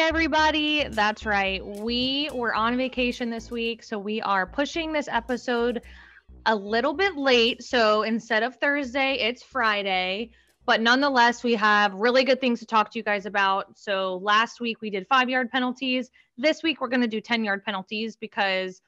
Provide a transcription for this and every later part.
everybody. That's right. We were on vacation this week, so we are pushing this episode a little bit late. So instead of Thursday, it's Friday. But nonetheless, we have really good things to talk to you guys about. So last week we did 5-yard penalties. This week we're going to do 10-yard penalties because,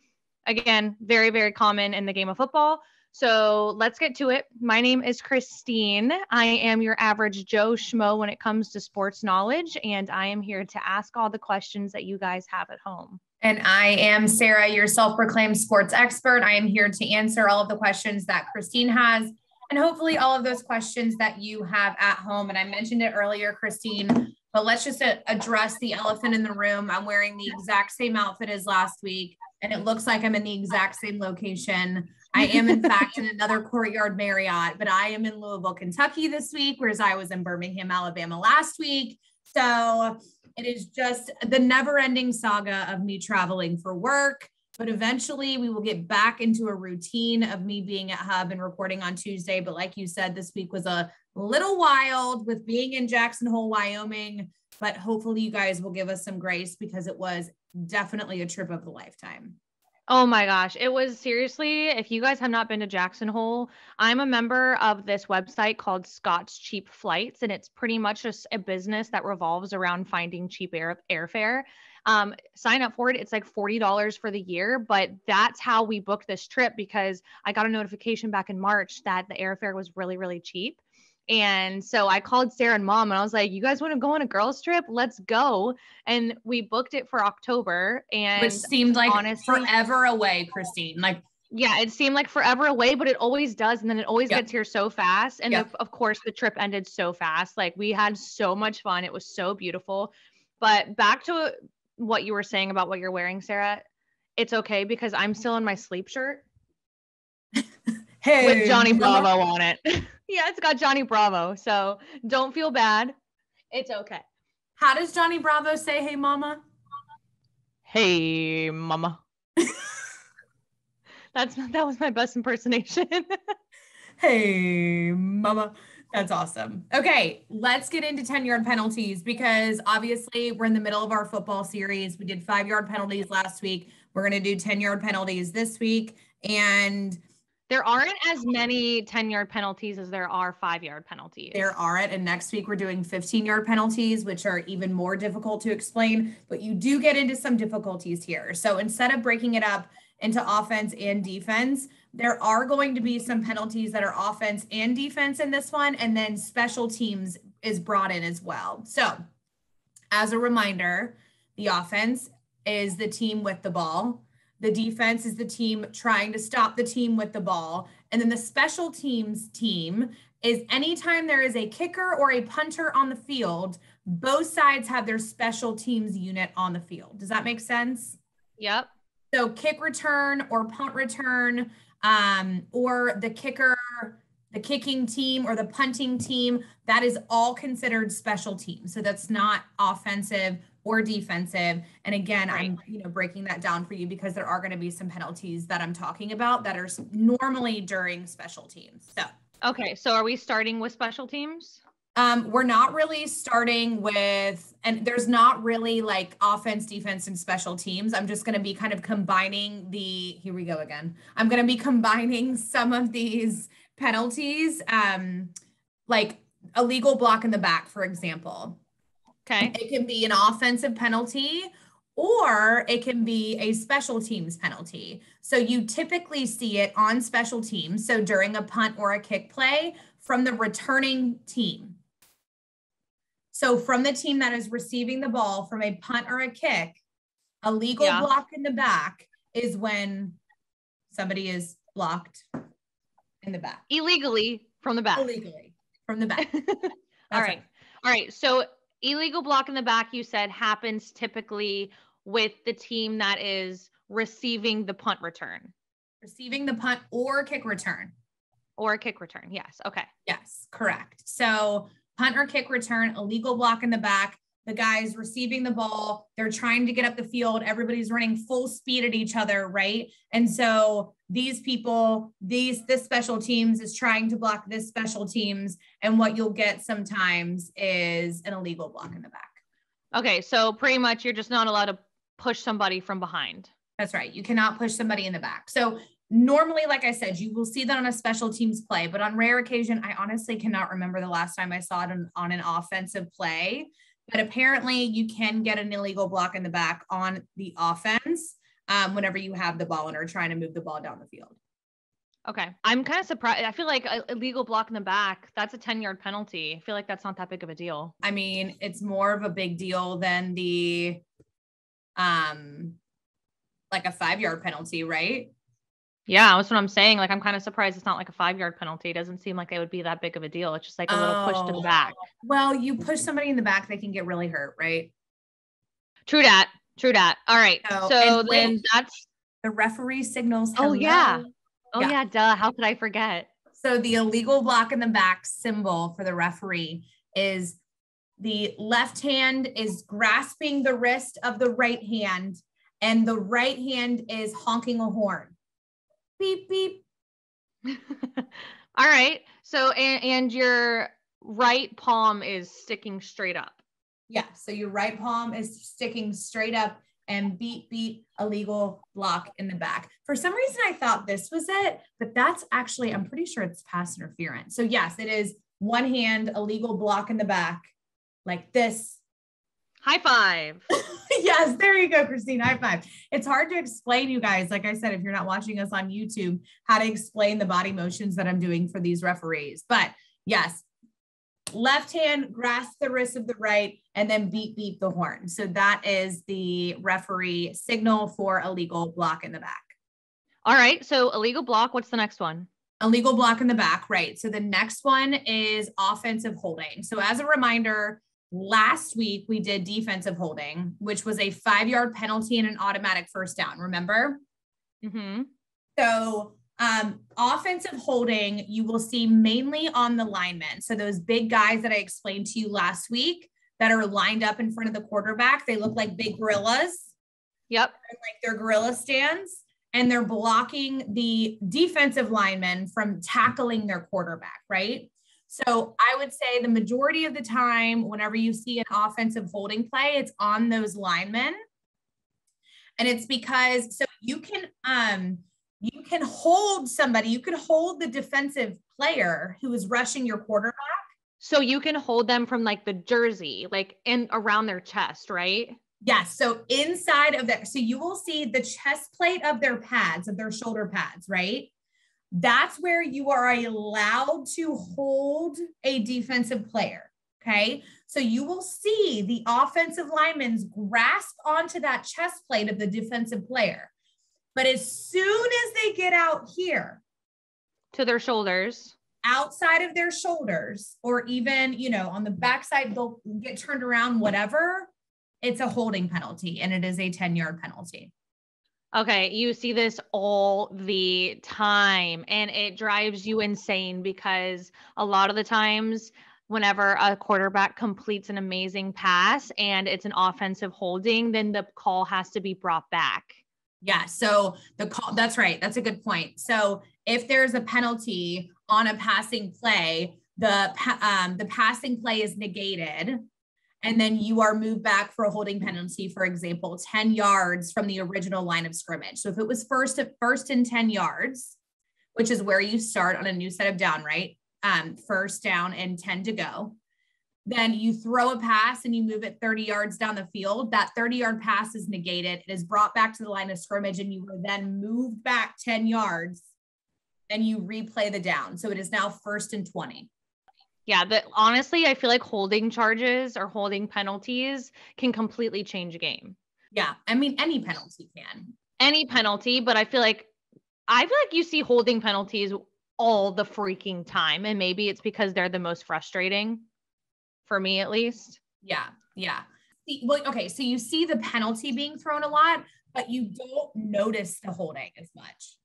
again, very, very common in the game of football. So let's get to it. My name is Christine. I am your average Joe Schmo when it comes to sports knowledge, and I am here to ask all the questions that you guys have at home. And I am Sarah, your self-proclaimed sports expert. I am here to answer all of the questions that Christine has, and hopefully all of those questions that you have at home. And I mentioned it earlier, Christine, but let's just address the elephant in the room. I'm wearing the exact same outfit as last week, and it looks like I'm in the exact same location. I am, in fact, in another Courtyard Marriott, but I am in Louisville, Kentucky this week, whereas I was in Birmingham, Alabama last week. So it is just the never-ending saga of me traveling for work, but eventually we will get back into a routine of me being at Hub and recording on Tuesday. But like you said, this week was a little wild with being in Jackson Hole, Wyoming, but hopefully you guys will give us some grace because it was definitely a trip of a lifetime. Oh my gosh. It was seriously, if you guys have not been to Jackson Hole, I'm a member of this website called Scott's Cheap Flights, and it's pretty much just a business that revolves around finding cheap airfare. Sign up for it. It's like $40 for the year, but that's how we booked this trip because I got a notification back in March that the airfare was really, really cheap. And so I called Sarah and Mom and I was like, you guys want to go on a girls trip? Let's go. And we booked it for October. And which seemed like honestly forever away, Christine. Like, yeah, it seemed like forever away, but it always does. And then it always gets here so fast. And of course the trip ended so fast. Like we had so much fun. It was so beautiful. But back to what you were saying about what you're wearing, Sarah, it's okay because I'm still in my sleep shirt. Hey, with Johnny Bravo on it. Yeah, it's got Johnny Bravo. So don't feel bad. It's okay. How does Johnny Bravo say, hey, mama? Hey, mama. That was my best impersonation. Hey, mama. That's awesome. Okay, let's get into 10-yard penalties because obviously we're in the middle of our football series. We did 5-yard penalties last week. We're going to do 10-yard penalties this week. And there aren't as many 10-yard penalties as there are 5-yard penalties. There aren't. And next week we're doing 15-yard penalties, which are even more difficult to explain, but you do get into some difficulties here. So instead of breaking it up into offense and defense, there are going to be some penalties that are offense and defense in this one. And then special teams is brought in as well. So as a reminder, the offense is the team with the ball. The defense is the team trying to stop the team with the ball. And then the special teams team is anytime there is a kicker or a punter on the field, both sides have their special teams unit on the field. Does that make sense? Yep. So kick return or punt return, or the kicker, the kicking team or the punting team, that is all considered special teams. So that's not offensive or defensive. And again, right. I'm breaking that down for you because there are going to be some penalties that I'm talking about that are normally during special teams. So okay, so are we starting with special teams? We're not really starting with, and there's not really like offense, defense, and special teams. I'm just going to be kind of combining here we go again. I'm going to be combining some of these penalties, like a legal block in the back, for example. Okay. It can be an offensive penalty or it can be a special teams penalty. So you typically see it on special teams. So during a punt or a kick play from the returning team. So from the team that is receiving the ball from a punt or a kick, a legal block in the back is when somebody is blocked in the back. Illegally from the back. Illegally from the back. All right. All right. So illegal block in the back, you said, happens typically with the team that is receiving the punt return. Receiving the punt or kick return. Or kick return. Yes. Okay. Yes, correct. So punt or kick return, illegal block in the back. The guys receiving the ball, they're trying to get up the field. Everybody's running full speed at each other, right? And so these people, this special teams is trying to block this special teams. And what you'll get sometimes is an illegal block in the back. Okay, so pretty much you're just not allowed to push somebody from behind. That's right. You cannot push somebody in the back. So normally, like I said, you will see that on a special teams play, but on rare occasion, I honestly cannot remember the last time I saw it on an offensive play. But apparently you can get an illegal block in the back on the offense whenever you have the ball and are trying to move the ball down the field. Okay. I'm kind of surprised. I feel like a illegal block in the back, that's a 10-yard penalty. I feel like that's not that big of a deal. I mean, it's more of a big deal than the like a 5-yard penalty, right? Yeah, that's what I'm saying. Like, I'm kind of surprised it's not like a 5-yard penalty. It doesn't seem like they would be that big of a deal. It's just like a little push to the back. Well, you push somebody in the back, they can get really hurt, right? True that. All right. So then that's the referee signals. Hello. Oh, yeah. Oh, yeah. Duh. How could I forget? So the illegal block in the back symbol for the referee is the left hand is grasping the wrist of the right hand, and the right hand is honking a horn. Beep, beep. All right. So, and your right palm is sticking straight up. Yeah. So your right palm is sticking straight up, and beep, beep, illegal block in the back. For some reason, I thought this was it, but that's actually, I'm pretty sure it's pass interference. So yes, it is one hand, illegal block in the back, like this. High five. Yes, there you go, Christine. High five. It's hard to explain, you guys. Like I said, if you're not watching us on YouTube, how to explain the body motions that I'm doing for these referees. But yes, left hand grasp the wrist of the right, and then beep, beep the horn. So that is the referee signal for illegal block in the back. All right. So illegal block. What's the next one? Illegal block in the back. Right. So the next one is offensive holding. So as a reminder, last week we did defensive holding, which was a 5-yard penalty and an automatic first down. Remember? Mm-hmm. So offensive holding, you will see mainly on the linemen. So those big guys that I explained to you last week that are lined up in front of the quarterback, they look like big gorillas. Yep. Like they're gorilla stands, and they're blocking the defensive linemen from tackling their quarterback, right? So I would say the majority of the time, whenever you see an offensive holding play, it's on those linemen. And it's because, so you can hold somebody, you can hold the defensive player who is rushing your quarterback. So you can hold them from like the jersey, like in around their chest, right? Yes. So inside of that, so you will see the chest plate of their pads, of their shoulder pads, right? That's where you are allowed to hold a defensive player. Okay. So you will see the offensive linemen grasp onto that chest plate of the defensive player. But as soon as they get out here to their shoulders, outside of their shoulders, or even, you know, on the backside, they'll get turned around, whatever, it's a holding penalty, and it is a 10-yard penalty. Okay. You see this all the time, and it drives you insane because a lot of the times whenever a quarterback completes an amazing pass and it's an offensive holding, then the call has to be brought back. Yeah. So the call, that's right. That's a good point. So if there's a penalty on a passing play, the passing play is negated, and then you are moved back for a holding penalty, for example, 10 yards from the original line of scrimmage. So if it was first and 10 yards, which is where you start on a new set of down, right? First down and 10 to go. Then you throw a pass and you move it 30 yards down the field. That 30-yard pass is negated. It is brought back to the line of scrimmage, and you were then moved back 10 yards and you replay the down. So it is now 1st and 20. Yeah, but honestly, I feel like holding charges or holding penalties can completely change a game. Yeah. I mean, any penalty can. Any penalty, but I feel like you see holding penalties all the freaking time. And maybe it's because they're the most frustrating. For me, at least. Yeah. Yeah. Well, okay. So you see the penalty being thrown a lot, but you don't notice the holding as much.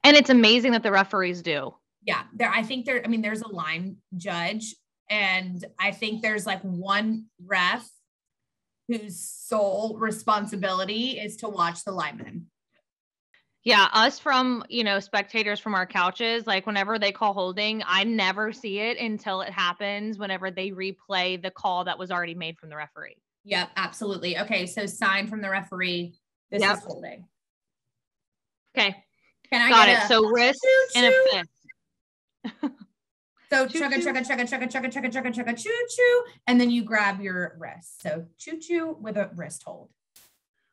And it's amazing that the referees do. Yeah. There's a line judge, and I think there's like one ref whose sole responsibility is to watch the linemen. Yeah, us from, spectators from our couches, like whenever they call holding, I never see it until it happens whenever they replay the call that was already made from the referee. Yep, absolutely. Okay, so sign from the referee. This is holding. Okay. Can I got get it? So wrist and a fist. So chugga, chugga, chugga, chugga, chugga, chugga, chugga, chugga, choo, choo. And then you grab your wrist. So choo, choo with a wrist hold.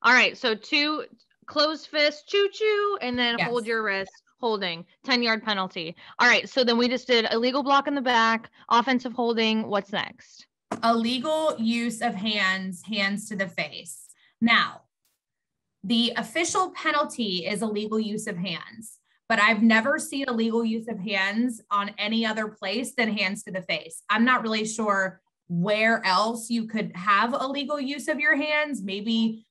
All right. So 2 closed fist, choo, choo, and then hold your wrist, holding, 10-yard penalty. All right. So then we just did illegal block in the back, offensive holding. What's next? Illegal use of hands to the face. Now, the official penalty is illegal use of hands. But I've never seen illegal use of hands on any other place than hands to the face. I'm not really sure where else you could have illegal use of your hands. Maybe,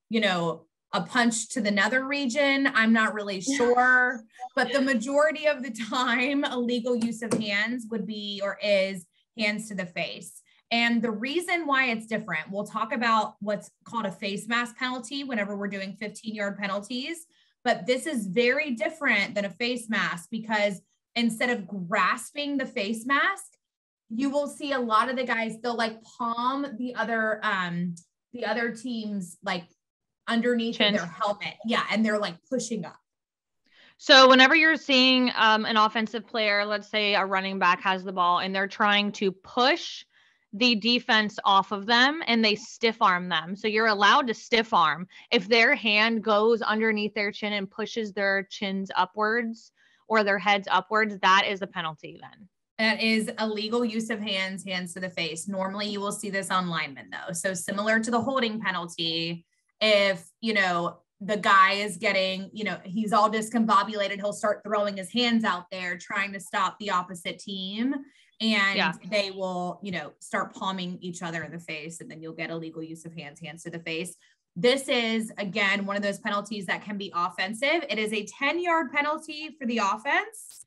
a punch to the nether region. I'm not really sure. But the majority of the time, illegal use of hands would be or is hands to the face. And the reason why it's different, we'll talk about what's called a face mask penalty whenever we're doing 15-yard penalties. But this is very different than a face mask because instead of grasping the face mask, you will see a lot of the guys, they'll like palm the other team's like underneath of their helmet. Yeah. And they're like pushing up. So whenever you're seeing an offensive player, let's say a running back has the ball and they're trying to push the defense off of them and they stiff arm them. So you're allowed to stiff arm. If their hand goes underneath their chin and pushes their chins upwards or their heads upwards, that is a penalty then. That is illegal use of hands to the face. Normally you will see this on linemen though. So similar to the holding penalty, if, the guy is getting, he's all discombobulated, he'll start throwing his hands out there trying to stop the opposite team. And they will, start palming each other in the face, and then you'll get illegal use of hands to the face. This is, again, one of those penalties that can be offensive. It is a 10-yard penalty for the offense.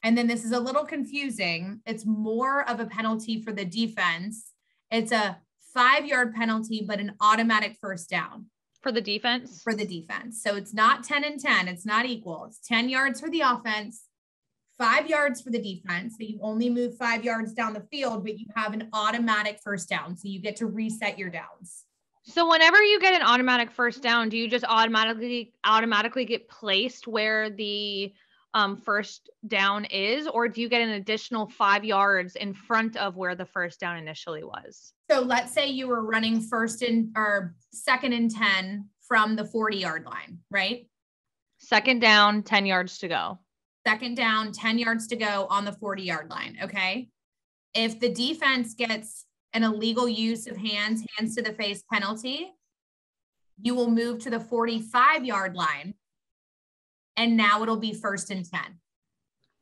And then this is a little confusing. It's more of a penalty for the defense. It's a 5-yard penalty, but an automatic first down. For the defense? For the defense. So it's not 10 and 10. It's not equal. It's 10 yards for the offense, 5 yards for the defense. So you only move 5 yards down the field, but you have an automatic first down. So you get to reset your downs. So whenever you get an automatic first down, do you just automatically get placed where the first down is, or do you get an additional 5 yards in front of where the first down initially was? So let's say you were running second and 10 from the 40-yard line, right? Second down, 10 yards to go. Second down, 10 yards to go on the 40-yard line. Okay. If the defense gets an illegal use of hands to the face penalty, you will move to the 45-yard line. And now it'll be first and 10.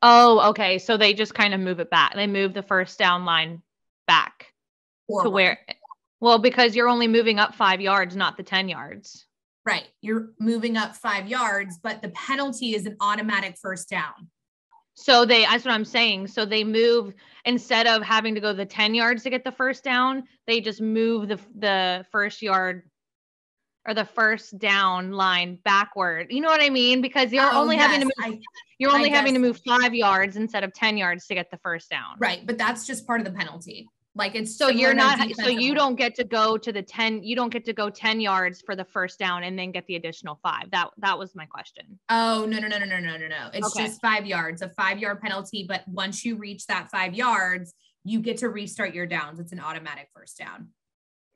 Oh, okay. So they just kind of move it back. They move the first down line back forward. To where, well, because you're only moving up 5 yards, not the 10 yards. Right. You're moving up 5 yards, but the penalty is an automatic first down. So that's what I'm saying. So they move, instead of having to go the 10 yards to get the first down, they just move the first yard or the first down line backward. You know what I mean? Because you're only having to move 5 yards instead of 10 yards to get the first down. Right. But that's just part of the penalty. Like it's so you're not, so you don't get to go to the 10, you don't get to go 10 yards for the first down and then get the additional 5. That was my question. Oh, no. It's just 5 yards, a 5-yard penalty. But once you reach that 5 yards, you get to restart your downs. It's an automatic first down.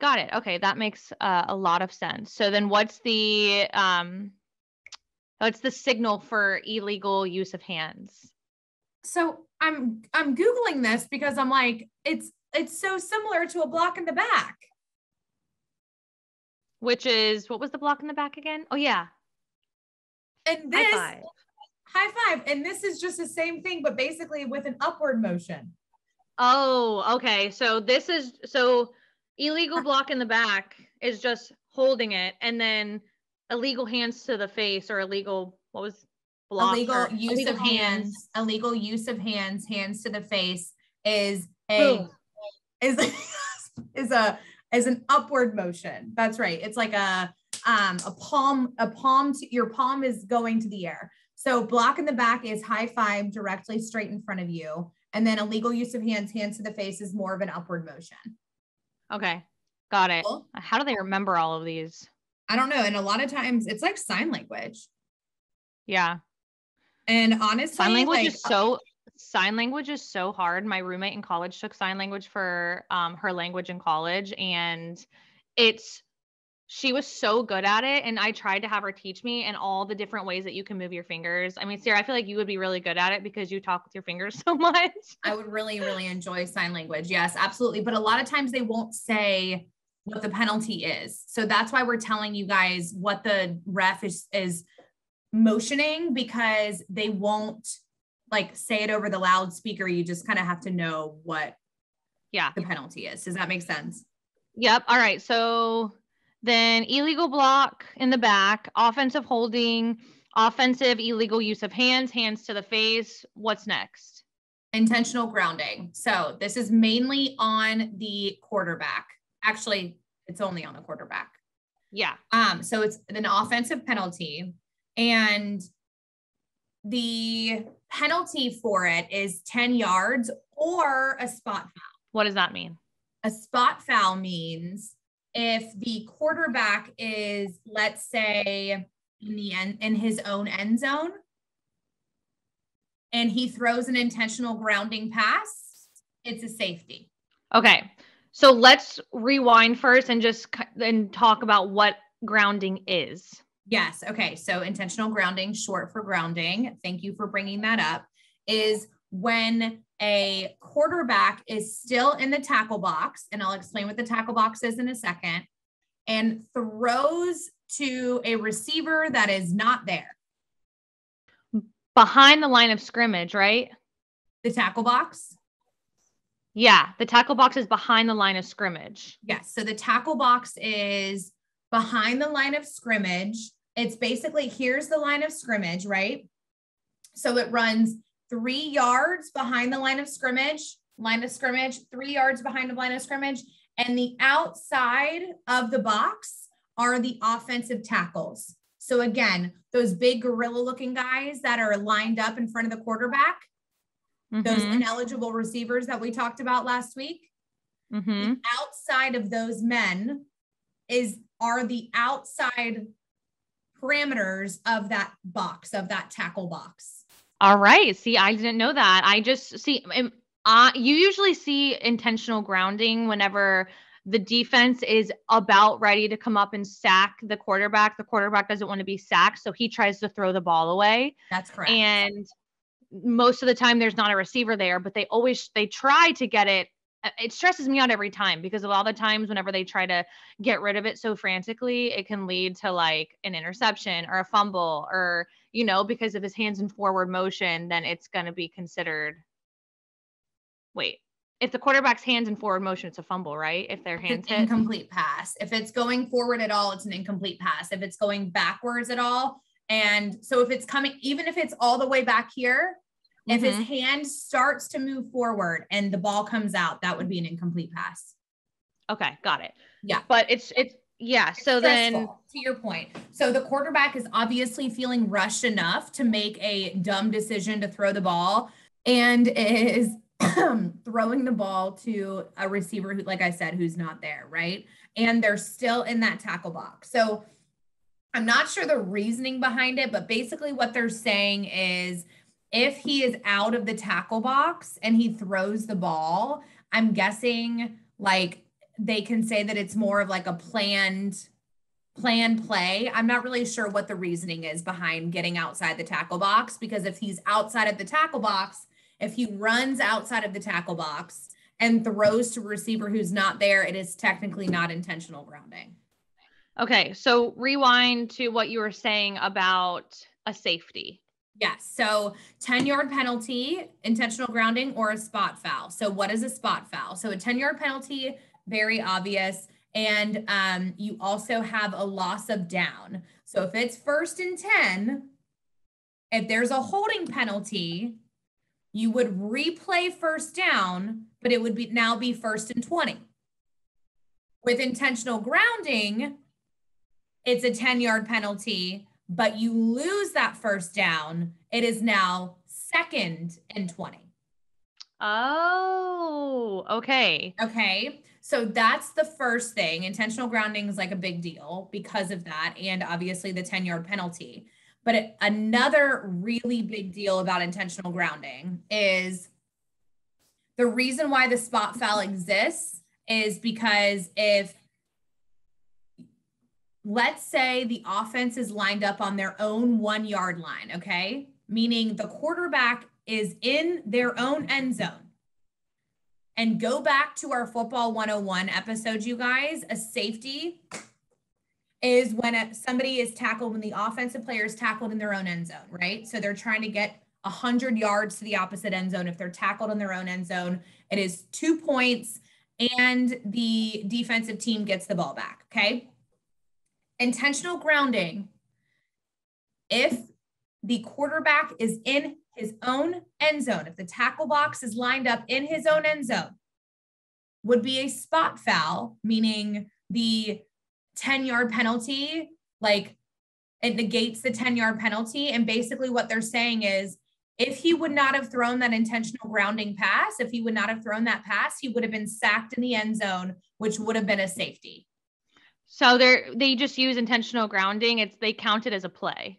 Got it. Okay. That makes a lot of sense. So then what's the signal for illegal use of hands? So I'm Googling this because I'm like, it's so similar to a block in the back. Which is, what was the block in the back again? Oh yeah. And this high five. And this is just the same thing, but basically with an upward motion. Oh, okay. So illegal block in the back is just holding it, and then illegal hands to the face or illegal, what was block? Illegal use of hands to the face is an upward motion. That's right. It's like your palm is going to the air. So block in the back is high five directly straight in front of you. And then illegal use of hands to the face is more of an upward motion. Okay. Got it. How do they remember all of these? I don't know. And a lot of times it's like sign language. Yeah. And honestly, sign language is so hard. My roommate in college took sign language for her language in college, and she was so good at it, and I tried to have her teach me and all the different ways that you can move your fingers. I mean, Sarah, I feel like you would be really good at it because you talk with your fingers so much. I would really, really enjoy sign language. Yes, absolutely. But a lot of times they won't say what the penalty is. So that's why we're telling you guys what the ref is motioning, because they won't like say it over the loudspeaker. You just kind of have to know what the penalty is. Does that make sense? Yep. All right. So then illegal block in the back, offensive holding, offensive illegal use of hands to the face. What's next? Intentional grounding. So this is mainly on the quarterback. Actually, it's only on the quarterback. Yeah. So it's an offensive penalty, and the penalty for it is 10 yards or a spot foul. What does that mean? A spot foul means if the quarterback is, let's say, in his own end zone, and he throws an intentional grounding pass, it's a safety. Okay. So let's rewind first and just then talk about what grounding is. Yes. Okay. So intentional grounding, short for grounding, thank you for bringing that up, is when a quarterback is still in the tackle box, and I'll explain what the tackle box is in a second, and throws to a receiver that is not there. Behind the line of scrimmage, right? The tackle box? Yeah, the tackle box is behind the line of scrimmage. Yes. So the tackle box is behind the line of scrimmage. It's basically, here's the line of scrimmage, right? So it runs 3 yards behind the line of scrimmage, 3 yards behind the line of scrimmage. And the outside of the box are the offensive tackles. So again, those big gorilla looking guys that are lined up in front of the quarterback, those ineligible receivers that we talked about last week, the outside of those men are the outside parameters of that box, of that tackle box. All right. See, I didn't know that. I just see, you usually see intentional grounding whenever the defense is about ready to come up and sack the quarterback. The quarterback doesn't want to be sacked, so he tries to throw the ball away. That's correct. And most of the time there's not a receiver there, but they try to get it. It stresses me out every time because a lot of the times whenever they try to get rid of it so frantically, it can lead to like an interception or a fumble, or, because of his hands in forward motion, then it's going to be considered. Wait, if the quarterback's hands in forward motion, it's a fumble, right? If their hands hit. Incomplete pass. If it's going forward at all, it's an incomplete pass. If it's going backwards at all. And so if it's coming, even if it's all the way back here, if his hand starts to move forward and the ball comes out, that would be an incomplete pass. Okay. Got it. Yeah. But it's yeah. So then to your point, so the quarterback is obviously feeling rushed enough to make a dumb decision to throw the ball, and is throwing the ball to a receiver who, like I said, who's not there. Right. And they're still in that tackle box. So I'm not sure the reasoning behind it, but basically what they're saying is, if he is out of the tackle box and he throws the ball, I'm guessing like they can say that it's more of like a planned play. I'm not really sure what the reasoning is behind getting outside the tackle box, because if he's outside of the tackle box, if he runs outside of the tackle box and throws to a receiver who's not there, it is technically not intentional grounding. Okay. So rewind to what you were saying about a safety. Yes. So 10-yard penalty, intentional grounding, or a spot foul. So what is a spot foul? So a 10-yard penalty, very obvious. And you also have a loss of down. So if it's 1st and 10, if there's a holding penalty, you would replay 1st down, but it would now be 1st and 20. With intentional grounding, it's a 10-yard penalty, but you lose that 1st down. It is now 2nd and 20. Oh, okay. Okay. So that's the first thing. Intentional grounding is like a big deal because of that. And obviously the 10-yard penalty. But another really big deal about intentional grounding is the reason why the spot foul exists is because if, let's say the offense is lined up on their own 1-yard line, okay? Meaning the quarterback is in their own end zone. And go back to our Football 101 episode, you guys. A safety is when somebody is tackled, when the offensive player is tackled in their own end zone, right? So they're trying to get 100 yards to the opposite end zone. If they're tackled in their own end zone, it is 2 points and the defensive team gets the ball back, okay? Intentional grounding, if the quarterback is in his own end zone, if the tackle box is lined up in his own end zone, would be a spot foul, meaning the 10-yard penalty, like it negates the 10-yard penalty. And basically what they're saying is if he would not have thrown that intentional grounding pass, if he would not have thrown that pass, he would have been sacked in the end zone, which would have been a safety. So they just use intentional grounding. They count it as a play.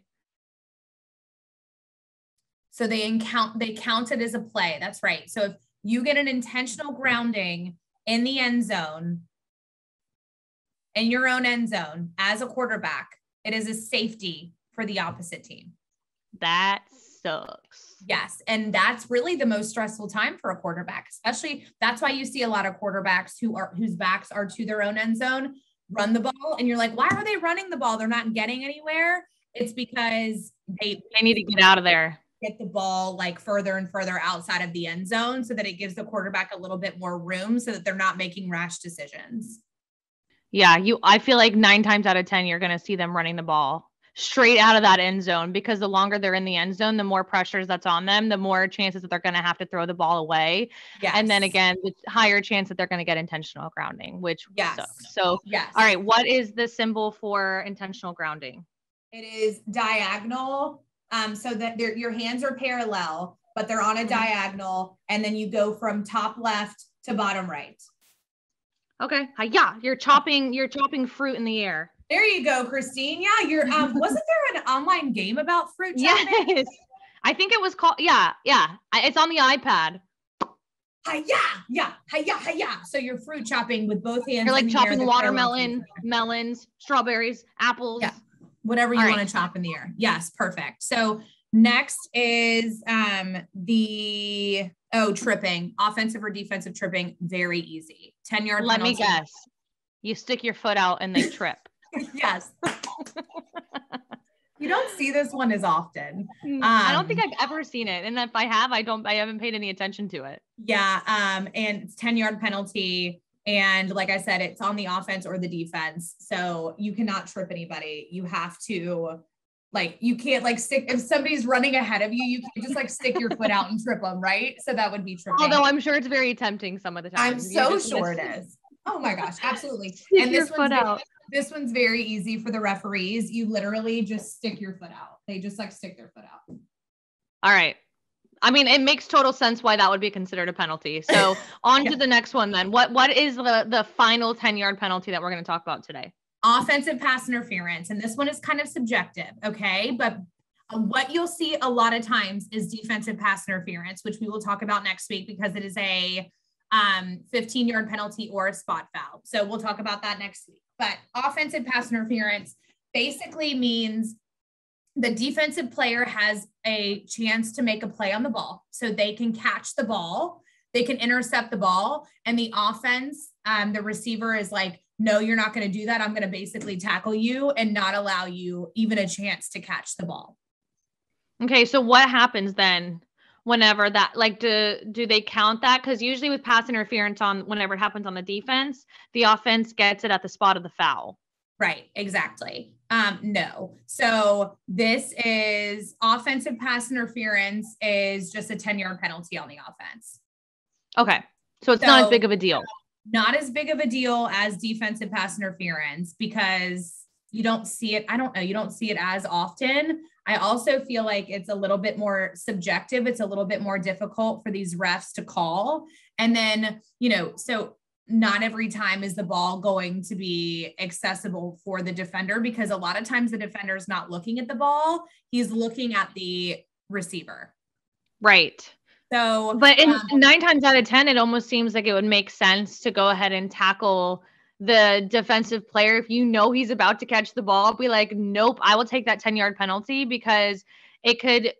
So they count it as a play. That's right. So if you get an intentional grounding in the end zone, in your own end zone as a quarterback, it is a safety for the opposite team. That sucks. Yes. And that's really the most stressful time for a quarterback, especially that's why you see a lot of quarterbacks whose backs are to their own end zone, run the ball. And you're like, why are they running the ball? They're not getting anywhere. It's because they need to get out of there. Get the ball like further and further outside of the end zone so that it gives the quarterback a little bit more room so that they're not making rash decisions. Yeah, I feel like 9 times out of 10, you're going to see them running the ball straight out of that end zone because the longer they're in the end zone, the more pressures that's on them, the more chances that they're going to have to throw the ball away. Yes. And then again, the higher chance that they're going to get intentional grounding, which sucks. So, yes. All right, what is the symbol for intentional grounding? It is diagonal. So that your hands are parallel, but they're on a diagonal, and then you go from top left to bottom right. Okay. Yeah, you're chopping fruit in the air. There you go, Christine. Yeah, you're. Wasn't there an online game about fruit chopping? Yes, I think it was called. Yeah. It's on the iPad. Hi-ya. So you're fruit chopping with both hands. You're like chopping watermelon, melons, strawberries, apples. Yeah. Whatever you want to chop in the air. Yes, perfect. So next is tripping, offensive or defensive tripping. Very easy. 10-yard penalty. Let me guess. You stick your foot out and they trip. Yes. You don't see this one as often. I don't think I've ever seen it. And if I have, I haven't paid any attention to it. Yeah. And it's 10-yard penalty. And like I said, it's on the offense or the defense. So you cannot trip anybody. You have to you can't stick, if somebody's running ahead of you, you can't just stick your foot out and trip them. Right. So that would be tripping. Although I'm sure it's very tempting some of the time. I'm so sure it is. Oh my gosh. Absolutely. Stick and your foot out. This one's very easy for the referees. You literally just stick your foot out. They just stick their foot out. All right. I mean, it makes total sense why that would be considered a penalty. So on to the next one then. What is the final 10-yard penalty that we're going to talk about today? Offensive pass interference. And this one is kind of subjective, okay? But what you'll see a lot of times is defensive pass interference, which we will talk about next week because it is a 15-yard penalty or a spot foul. So we'll talk about that next week. But offensive pass interference basically means the defensive player has a chance to make a play on the ball. So they can catch the ball, they can intercept the ball, and the offense, the receiver is like, no, you're not going to do that. I'm going to basically tackle you and not allow you even a chance to catch the ball. Okay. So what happens then whenever that, do they count that? Because usually with pass interference whenever it happens on the defense, the offense gets it at the spot of the foul. Right. Exactly. No. So this is offensive pass interference is just a 10-yard penalty on the offense. Okay. So it's not as big of a deal. Not as big of a deal as defensive pass interference because you don't see it. I don't know. You don't see it as often. I also feel like it's a little bit more subjective. It's a little bit more difficult for these refs to call. And then, so not every time is the ball going to be accessible for the defender, because a lot of times the defender is not looking at the ball. He's looking at the receiver. Right. So, but 9 times out of 10, it almost seems like it would make sense to go ahead and tackle the defensive player. If you know he's about to catch the ball, be like, nope, I will take that 10-yard penalty, because it could,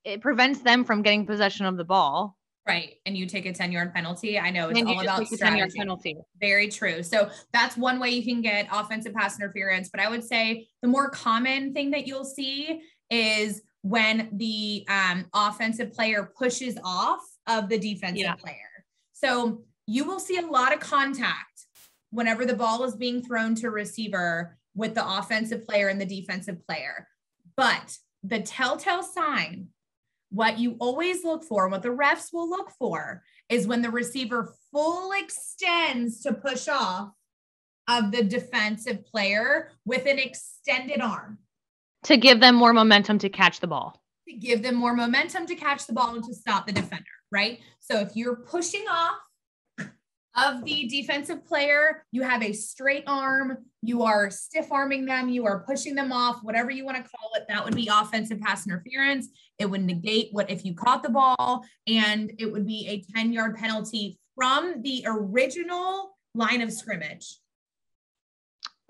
it prevents them from getting possession of the ball. Right. And you take a 10-yard penalty. I know it's all about strategy. 10-yard penalty. Very true. So that's one way you can get offensive pass interference. But I would say the more common thing that you'll see is when the offensive player pushes off of the defensive player. So you will see a lot of contact whenever the ball is being thrown to receiver with the offensive player and the defensive player. But the telltale sign, what you always look for, what the refs will look for, is when the receiver full extends to push off of the defensive player with an extended arm. To give them more momentum to catch the ball. To give them more momentum to catch the ball and to stop the defender, right? So if you're pushing off of the defensive player, you have a straight arm, you are stiff arming them, you are pushing them off, whatever you want to call it, that would be offensive pass interference. It would negate what if you caught the ball, and it would be a 10-yard penalty from the original line of scrimmage.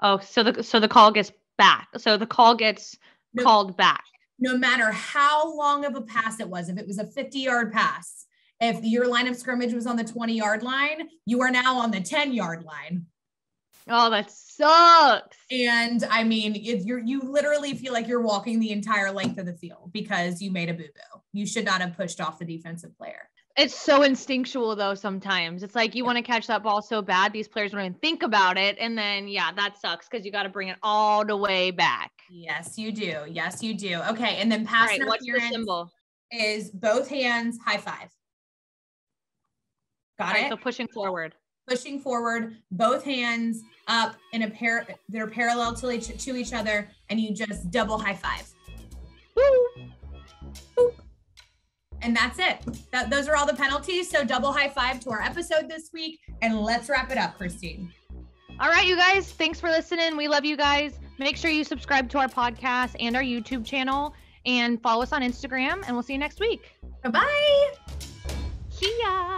Oh, so the call gets back. So the call gets called back. No matter how long of a pass it was, if it was a 50-yard pass, if your line of scrimmage was on the 20-yard line, you are now on the 10-yard line. Oh, that sucks. And I mean, you literally feel like you're walking the entire length of the field because you made a boo-boo. You should not have pushed off the defensive player. It's so instinctual though. Sometimes it's like you want to catch that ball so bad. These players don't even think about it. And then, that sucks because you got to bring it all the way back. Yes, you do. Yes, you do. Okay. And then pass interference. What's the symbol? Is both hands high five. Got it? So pushing forward. Pushing forward, both hands up in a pair. They're parallel to each other, and you just double high five. Woo! Boop. And that's it. Those are all the penalties. So double high five to our episode this week, and let's wrap it up, Christine. All right, you guys. Thanks for listening. We love you guys. Make sure you subscribe to our podcast and our YouTube channel, and follow us on Instagram. And we'll see you next week. Bye-bye. See ya.